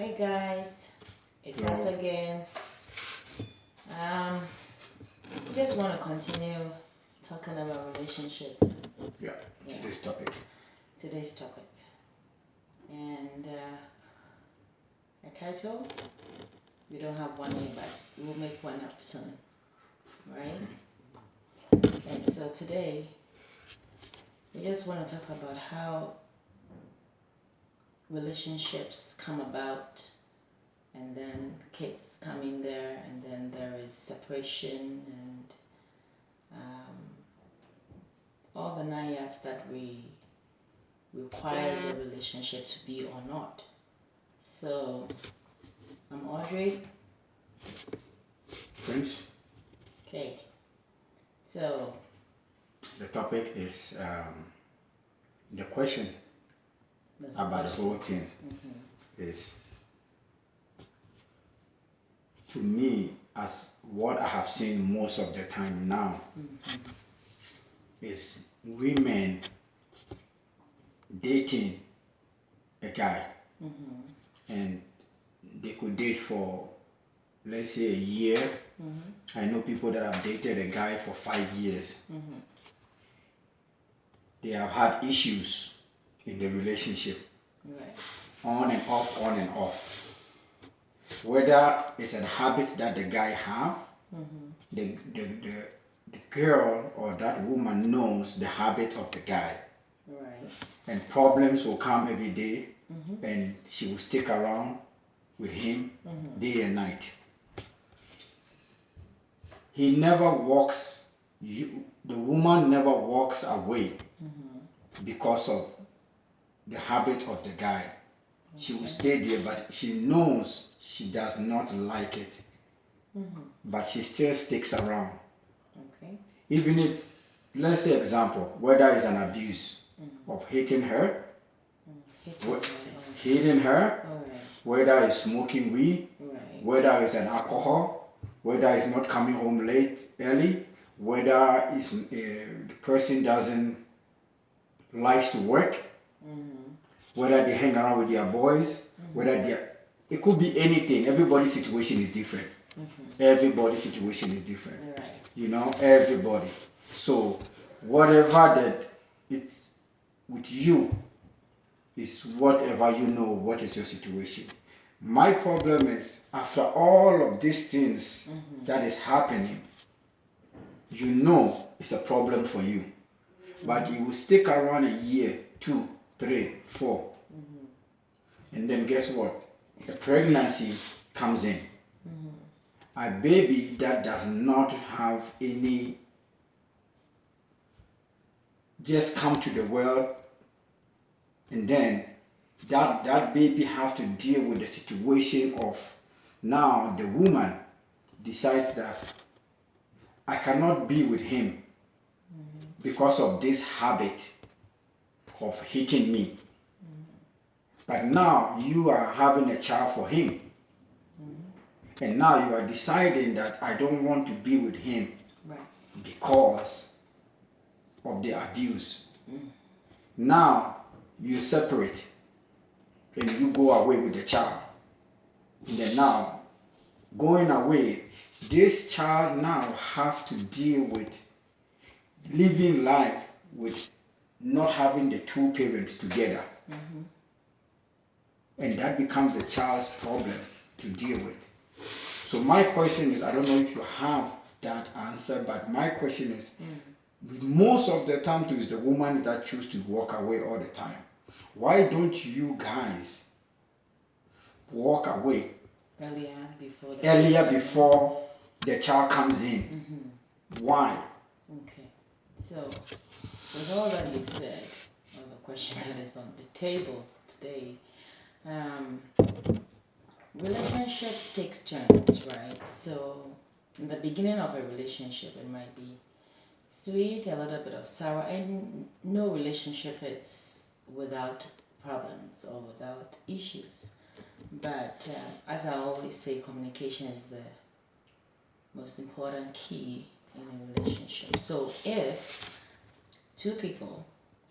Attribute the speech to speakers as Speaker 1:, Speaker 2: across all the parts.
Speaker 1: Hi guys, it's us again. We just want to continue talking about relationship.
Speaker 2: Yeah. Today's topic.
Speaker 1: And a title, we don't have one yet, but we will make one up soon, right? And so today, we just want to talk about how relationships come about, and then kids come in there, and then there is separation and all the 9 years that we requires a relationship to be or not. So I'm Audrey.
Speaker 2: Prince.
Speaker 1: Okay. So
Speaker 2: the topic is the question about the whole thing is, to me, as what I have seen most of the time now, is women dating a guy, and they could date for, let's say, a year. I know people that have dated a guy for 5 years. They have had issues in the relationship, on and off. Whether it's a habit that the guy have, the girl or that woman knows the habit of the guy, and problems will come every day, and she will stick around with him day and night. He never walks, the woman never walks away because of the habit of the guy. She will stay there, but she knows she does not like it. But she still sticks around. Even if, let's say example, whether it's an abuse of hitting her, whether it's smoking weed, whether it's an alcohol, whether it's not coming home early, whether it's the person doesn't likes to work, whether they hang around with their boys, it could be anything. Everybody's situation is different. Everybody's situation is different. You know, everybody. So whatever that it's with you is whatever you know what is your situation. My problem is, after all of these things that is happening, you know it's a problem for you. But you will stick around a year, 2, 3, 4. And then guess what? A pregnancy comes in. A baby that does not have any, just come to the world, and then that baby have to deal with the situation of, now the woman decides that I cannot be with him because of this habit of hitting me. But now you are having a child for him. And now you are deciding that I don't want to be with him because of the abuse. Now you separate and you go away with the child. And then now, going away, this child now have to deal with living life with not having the two parents together. And that becomes the child's problem to deal with. So my question is, I don't know if you have that answer, but my question is, most of the time it is the woman that choose to walk away all the time. Why don't you guys walk away earlier before the child comes in? Why?
Speaker 1: Okay. So, with all that you said, or the question that is on the table today, relationships takes turns, right? So in the beginning of a relationship, it might be sweet, a little bit of sour, and no relationship is without problems or without issues. But as I always say, communication is the most important key in a relationship. So if two people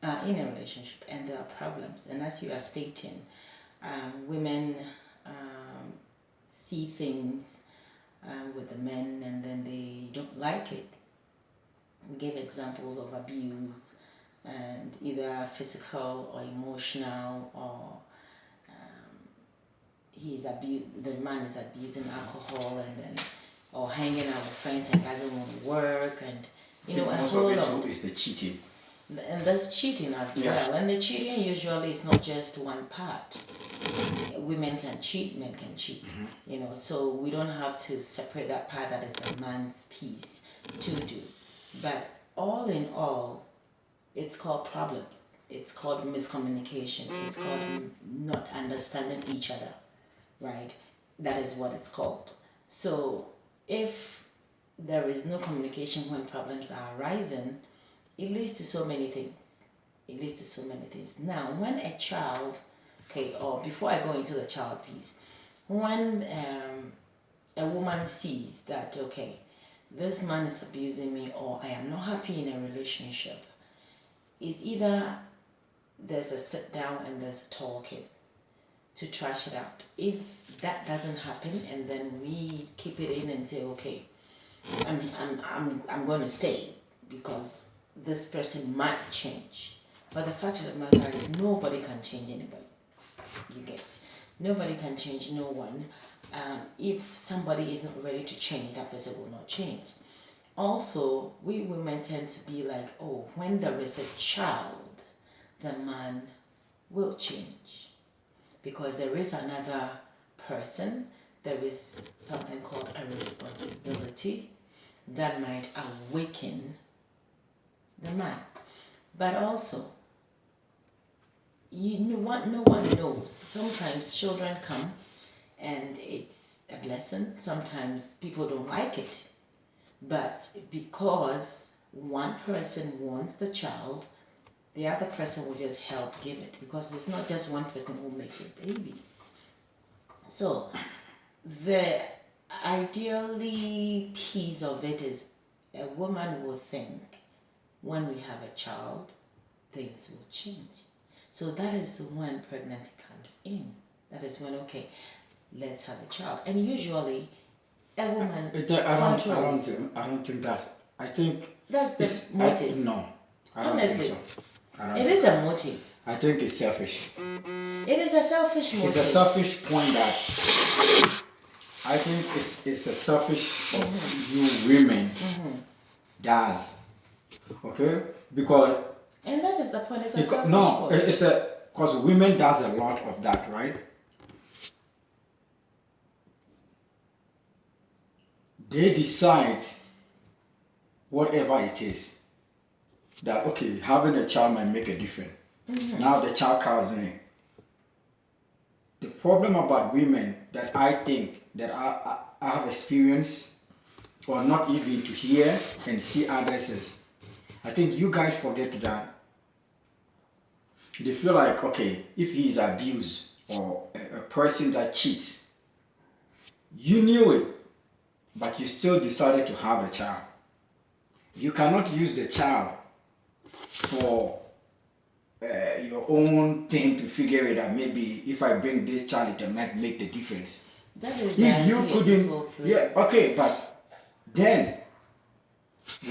Speaker 1: are in a relationship and there are problems, and as you are stating, women see things with the men and then they don't like it. Give examples of abuse and either physical or emotional, or the man is abusing alcohol and then or hanging out with friends and doesn't want to work, and
Speaker 2: most of it too is the cheating.
Speaker 1: And that's cheating as well. And the cheating usually is not just one part. Women can cheat, men can cheat. So we don't have to separate that part that is a man's piece to do. But all in all, it's called problems. It's called miscommunication. It's called not understanding each other, right? That is what it's called. So if there is no communication when problems are arising, it leads to so many things. Now, when a child, or before I go into the child piece, when a woman sees that, this man is abusing me or I am not happy in a relationship, it's either there's a sit down and there's a talking to trash it out. If that doesn't happen and then we keep it in and say, I'm going to stay because this person might change. But the fact of the matter is nobody can change anybody. You get? Nobody can change no one. If somebody is not ready to change, that person will not change. Also, we women tend to be like, when there is a child, the man will change. Because there is another person, there is something called a responsibility that might awaken the man. But also, no one knows. Sometimes children come and it's a blessing. Sometimes people don't like it. But because one person wants the child, the other person will just help give it, because it's not just one person who makes a baby. So the ideally piece of it is a woman will think when we have a child, things will change. So that is when pregnancy comes in. That is when, let's have a child. And usually a woman controls.
Speaker 2: I don't think that's, I think
Speaker 1: that's the motive.
Speaker 2: No, I don't
Speaker 1: Honestly,
Speaker 2: think so.
Speaker 1: It is a motive.
Speaker 2: I think it's selfish.
Speaker 1: It is a selfish motive.
Speaker 2: It's a selfish point that I think it's a selfish of you women does. Okay? Because
Speaker 1: and that is the point. It's a selfish
Speaker 2: point. It's because women does a lot of that, right? They decide whatever it is that having a child might make a difference. Now the child comes in. The problem about women that I think that I have experienced, or not even to hear and see others, is I think you guys forget that they feel like, if he is abused or a person that cheats, you knew it, but you still decided to have a child. You cannot use the child for your own thing to figure it out. Maybe if I bring this child, it might make the difference.
Speaker 1: That is
Speaker 2: if you couldn't, but then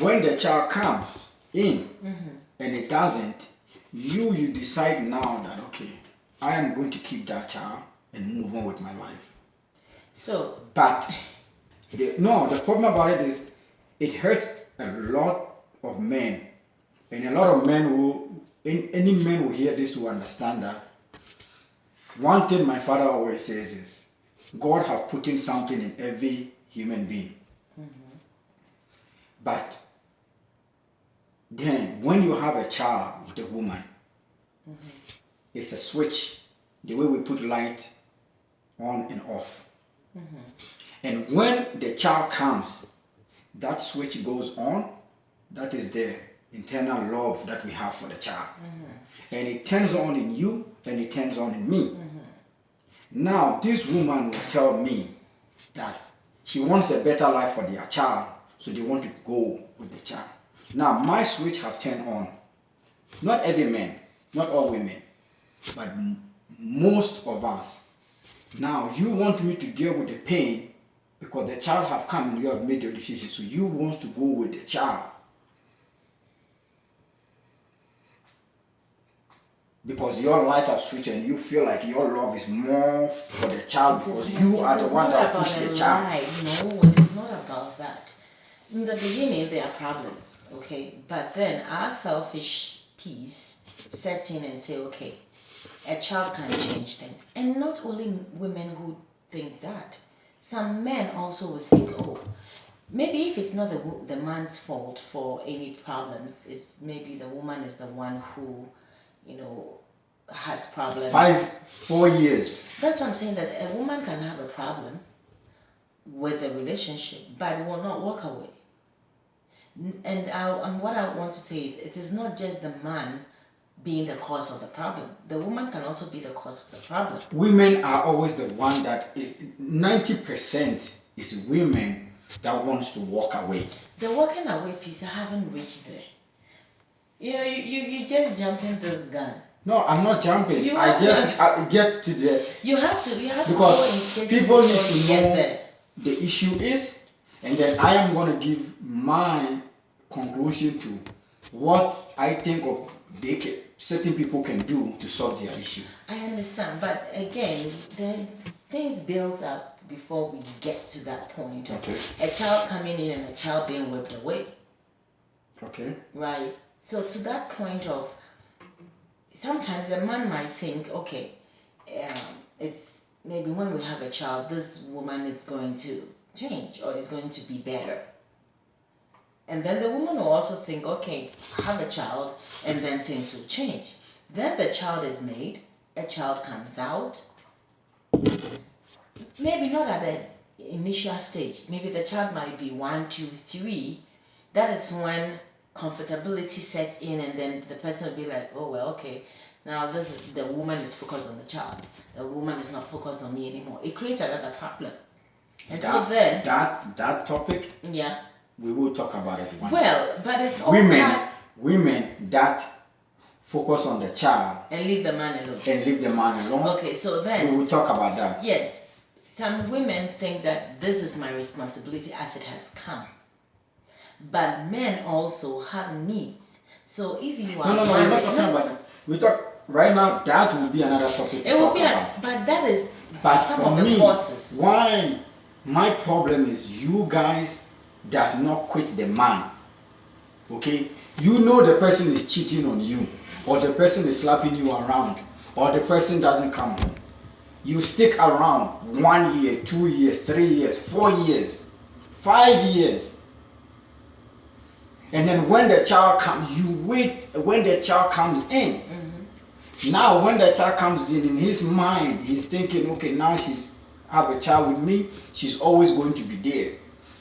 Speaker 2: when the child comes in and it doesn't, you decide now that I am going to keep that child and move on with my life.
Speaker 1: So,
Speaker 2: but the problem about it is it hurts a lot of men, and a lot of men any men who hear this will understand that. One thing my father always says is, God has put in something in every human being. But then when you have a child with a woman, it's a switch, the way we put light on and off. And when the child comes, that switch goes on. That is the internal love that we have for the child. And it turns on in you and it turns on in me. Now, this woman will tell me that she wants a better life for their child, so they want to go with the child. Now, my switch have turned on. Not every man, not all women, but most of us. Now you want me to deal with the pain because the child have come and you have made the decision. So you want to go with the child. Because your light has switched and you feel like your love is more for the child because you are the one that pushed the child.
Speaker 1: No, it is not about that. In the beginning, there are problems, okay? But then our selfish piece sets in and say, okay, a child can change things. And not only women who think that. Some men also would think, oh, maybe if it's not the man's fault for any problems, it's maybe the woman is the one who, has problems.
Speaker 2: 4 years.
Speaker 1: That's what I'm saying, that a woman can have a problem with a relationship, but will not walk away. And what I want to say is, it is not just the man being the cause of the problem. The woman can also be the cause of the problem.
Speaker 2: Women are always the one that is 90% is women that wants to walk away.
Speaker 1: The walking away piece, I haven't reached there. You just jumping this gun.
Speaker 2: No, I'm not jumping. I get to the.
Speaker 1: You have to
Speaker 2: because
Speaker 1: go in stages
Speaker 2: people need to know
Speaker 1: there.
Speaker 2: The issue is, and then I am going to give my conclusion to what I think of certain people can do to solve their issue.
Speaker 1: I understand, but again, the things build up before we get to that point.
Speaker 2: Okay.
Speaker 1: A child coming in and a child being whipped away.
Speaker 2: Okay.
Speaker 1: Right. So to that point of, sometimes a man might think, okay, it's maybe when we have a child, this woman is going to change or is going to be better. And then the woman will also think, okay, have a child, and then things will change. Then the child is made, a child comes out. Maybe not at the initial stage. Maybe the child might be 1, 2, 3. That is when comfortability sets in, and then the person will be like, oh, well, okay, now the woman is focused on the child. The woman is not focused on me anymore. It creates another problem. And so then...
Speaker 2: That topic...
Speaker 1: Yeah.
Speaker 2: We will talk about it one
Speaker 1: day. But it's all
Speaker 2: women that focus on the child
Speaker 1: and leave the man alone. Okay, so then
Speaker 2: we will talk about that.
Speaker 1: Yes, some women think that this is my responsibility as it has come, but men also have needs. So if you are
Speaker 2: we're not talking about that. We talk right now. That will be another topic.
Speaker 1: It will be, but that is some of the causes.
Speaker 2: Why my problem is you guys does not quit the man. Okay, you know the person is cheating on you, or the person is slapping you around, or the person doesn't come home. You stick around 1 year, 2 years, 3 years, 4 years, 5 years, and then when the child comes, you wait. When the child comes in, now when the child comes in his mind, he's thinking, okay, now she's have a child with me. She's always going to be there.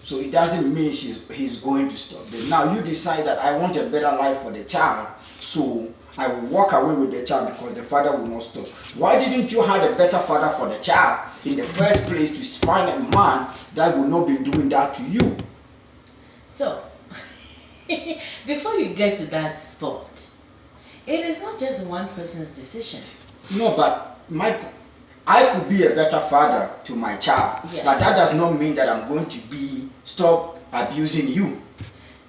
Speaker 2: So it doesn't mean he's going to stop. But now you decide that I want a better life for the child, so I will walk away with the child because the father will not stop. Why didn't you have a better father for the child in the first place to find a man that will not be doing that to you?
Speaker 1: So, before you get to that spot, it is not just one person's decision.
Speaker 2: No, but I could be a better father to my child, but that does not mean that I'm going to stop abusing you.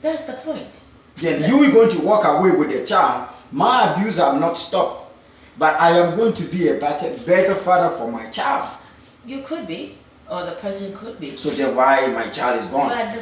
Speaker 1: That's the point.
Speaker 2: Then you are going to walk away with the child. My abuse have not stopped, but I am going to be a better father for my child.
Speaker 1: You could be, or the person could be.
Speaker 2: So then why my child is gone?
Speaker 1: But